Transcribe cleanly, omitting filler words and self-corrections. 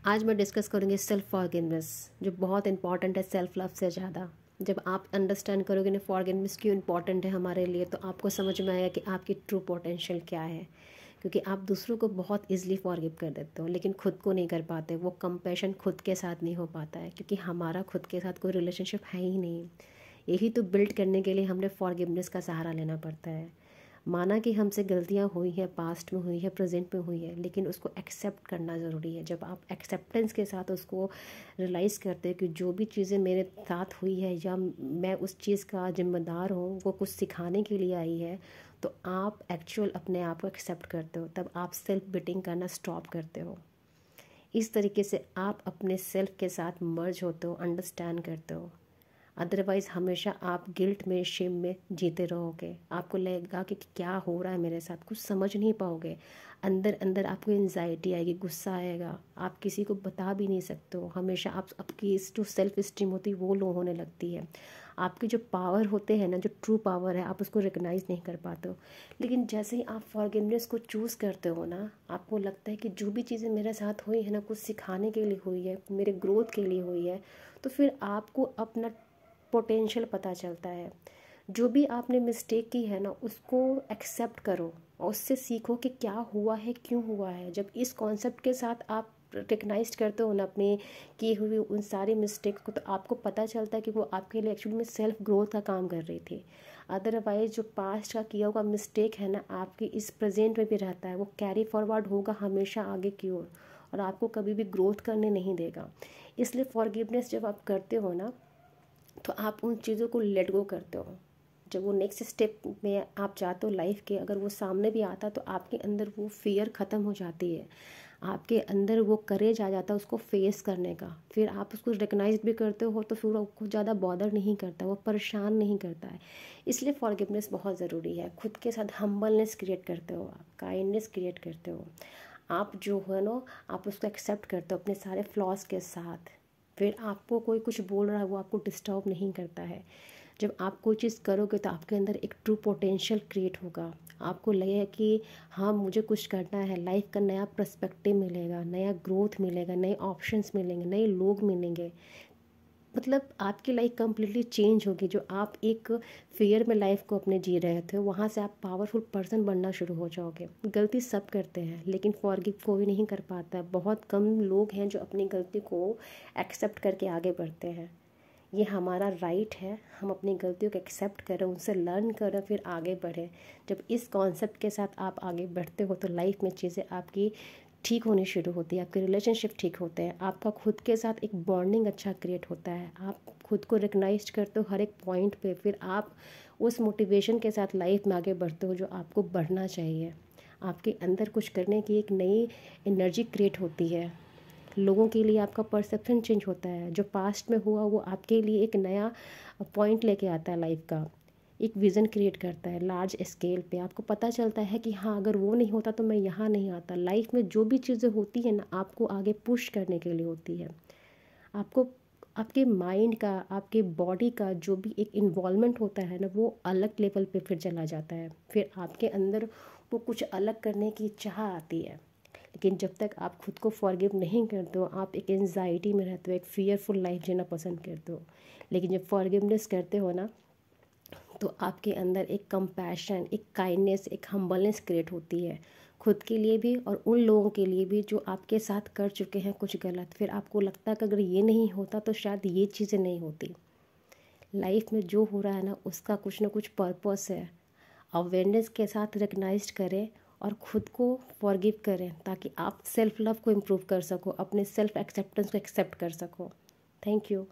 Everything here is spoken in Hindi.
आज मैं डिस्कस करूँगी सेल्फ फॉरगिवनेस, जो बहुत इंपॉर्टेंट है सेल्फ लव से ज़्यादा। जब आप अंडरस्टैंड करोगे ना फॉरगिवनेस क्यों इंपॉर्टेंट है हमारे लिए, तो आपको समझ में आएगा कि आपकी ट्रू पोटेंशियल क्या है। क्योंकि आप दूसरों को बहुत इजीली फॉरगिव कर देते हो, लेकिन खुद को नहीं कर पाते। वो कंपैशन खुद के साथ नहीं हो पाता है, क्योंकि हमारा खुद के साथ कोई रिलेशनशिप है ही नहीं। यही तो बिल्ड करने के लिए हमने फॉरगिवनेस का सहारा लेना पड़ता है। माना कि हमसे गलतियां हुई हैं, पास्ट में हुई है, प्रेजेंट में हुई है, लेकिन उसको एक्सेप्ट करना ज़रूरी है। जब आप एक्सेप्टेंस के साथ उसको रियलाइज़ करते हो कि जो भी चीज़ें मेरे साथ हुई है या मैं उस चीज़ का जिम्मेदार हूँ, वो कुछ सिखाने के लिए आई है, तो आप एक्चुअल अपने आप को एक्सेप्ट करते हो। तब आप सेल्फ बिटिंग करना स्टॉप करते हो। इस तरीके से आप अपने सेल्फ के साथ मर्ज होते हो, अंडरस्टैंड करते हो। अदरवाइज़ हमेशा आप गिल्ट में, शेम में जीते रहोगे। आपको लगेगा कि क्या हो रहा है मेरे साथ, कुछ समझ नहीं पाओगे। अंदर अंदर आपको एंजाइटी आएगी, गुस्सा आएगा, आप किसी को बता भी नहीं सकते हो। हमेशा आप आपकी जो सेल्फ इस्टीम होती है वो लो होने लगती है। आपके जो पावर होते हैं ना, जो ट्रू पावर है, आप उसको रिकग्नाइज़ नहीं कर पाते हो। लेकिन जैसे ही आप फॉरगिवनेस को चूज़ करते हो ना, आपको लगता है कि जो भी चीज़ें मेरे साथ हुई है ना, कुछ सिखाने के लिए हुई है, मेरे ग्रोथ के लिए हुई है, तो फिर आपको अपना पोटेंशियल पता चलता है। जो भी आपने मिस्टेक की है ना, उसको एक्सेप्ट करो और उससे सीखो कि क्या हुआ है, क्यों हुआ है। जब इस कॉन्सेप्ट के साथ आप रिकग्नाइज करते हो ना अपने की हुई उन सारी मिस्टेक को, तो आपको पता चलता है कि वो आपके लिए एक्चुअली में सेल्फ ग्रोथ का काम कर रही थी। अदरवाइज जो पास्ट का किया हुआ मिस्टेक है ना, आपकी इस प्रेजेंट में भी रहता है, वो कैरी फॉरवर्ड होगा हमेशा आगे की ओर, और आपको कभी भी ग्रोथ करने नहीं देगा। इसलिए फॉरगिवनेस जब आप करते हो ना, तो आप उन चीज़ों को लेट गो करते हो। जब वो नेक्स्ट स्टेप में आप जाते हो लाइफ के, अगर वो सामने भी आता तो आपके अंदर वो फियर ख़त्म हो जाती है। आपके अंदर वो करेज आ जाता है उसको फेस करने का। फिर आप उसको रिकग्नाइज भी करते हो, तो फिर आपको ज़्यादा बॉदर नहीं करता, वो परेशान नहीं करता है। इसलिए फॉरगिवनेस बहुत ज़रूरी है। खुद के साथ हम्बलनेस क्रिएट करते हो, आप काइंडनेस क्रिएट करते हो। आप जो है ना, आप उसको एक्सेप्ट करते हो अपने सारे फ्लॉज के साथ। फिर आपको कोई कुछ बोल रहा है, वो आपको डिस्टर्ब नहीं करता है। जब आप कोई चीज़ करोगे तो आपके अंदर एक ट्रू पोटेंशियल क्रिएट होगा। आपको लगेगा कि हाँ, मुझे कुछ करना है, लाइफ का नया पर्सपेक्टिव मिलेगा, नया ग्रोथ मिलेगा, नए ऑप्शंस मिलेंगे, नए लोग मिलेंगे। मतलब आपकी लाइफ कम्प्लीटली चेंज होगी। जो आप एक फियर में लाइफ को अपने जी रहे थे, वहाँ से आप पावरफुल पर्सन बनना शुरू हो जाओगे। गलती सब करते हैं, लेकिन फॉरगिव कोई नहीं कर पाता है। बहुत कम लोग हैं जो अपनी गलती को एक्सेप्ट करके आगे बढ़ते हैं। ये हमारा राइट है, हम अपनी गलतियों को एक्सेप्ट करें, उनसे लर्न करें, फिर आगे बढ़ें। जब इस कॉन्सेप्ट के साथ आप आगे बढ़ते हो, तो लाइफ में चीज़ें आपकी ठीक होनी शुरू होती है, आपके रिलेशनशिप ठीक होते हैं, आपका खुद के साथ एक बॉन्डिंग अच्छा क्रिएट होता है। आप खुद को रिकग्नाइज करते हो हर एक पॉइंट पे, फिर आप उस मोटिवेशन के साथ लाइफ में आगे बढ़ते हो जो आपको बढ़ना चाहिए। आपके अंदर कुछ करने की एक नई एनर्जी क्रिएट होती है। लोगों के लिए आपका परसेप्शन चेंज होता है। जो पास्ट में हुआ वो आपके लिए एक नया पॉइंट लेके आता है लाइफ का, एक विज़न क्रिएट करता है लार्ज स्केल पे। आपको पता चलता है कि हाँ, अगर वो नहीं होता तो मैं यहाँ नहीं आता। लाइफ में जो भी चीज़ें होती हैं ना, आपको आगे पुश करने के लिए होती है। आपको आपके माइंड का, आपके बॉडी का जो भी एक इन्वॉल्वमेंट होता है ना, वो अलग लेवल पे फिर चला जाता है। फिर आपके अंदर वो कुछ अलग करने की चाह आती है। लेकिन जब तक आप खुद को फॉरगिव नहीं करते हो, आप एक एंजाइटी में रहते हो, एक फियरफुल लाइफ जीना पसंद करते हो। लेकिन जब फॉरगिवनेस करते हो ना, तो आपके अंदर एक कंपैशन, एक काइंडनेस, एक हम्बलनेस क्रिएट होती है, खुद के लिए भी और उन लोगों के लिए भी जो आपके साथ कर चुके हैं कुछ गलत। फिर आपको लगता है कि अगर ये नहीं होता तो शायद ये चीज़ें नहीं होती। लाइफ में जो हो रहा है ना, उसका कुछ ना कुछ पर्पस है। अवेयरनेस के साथ रिकग्नाइज करें और ख़ुद को फॉरगिव करें, ताकि आप सेल्फ लव को इम्प्रूव कर सको, अपने सेल्फ एक्सेप्टेंस को एक्सेप्ट कर सको। Thank you.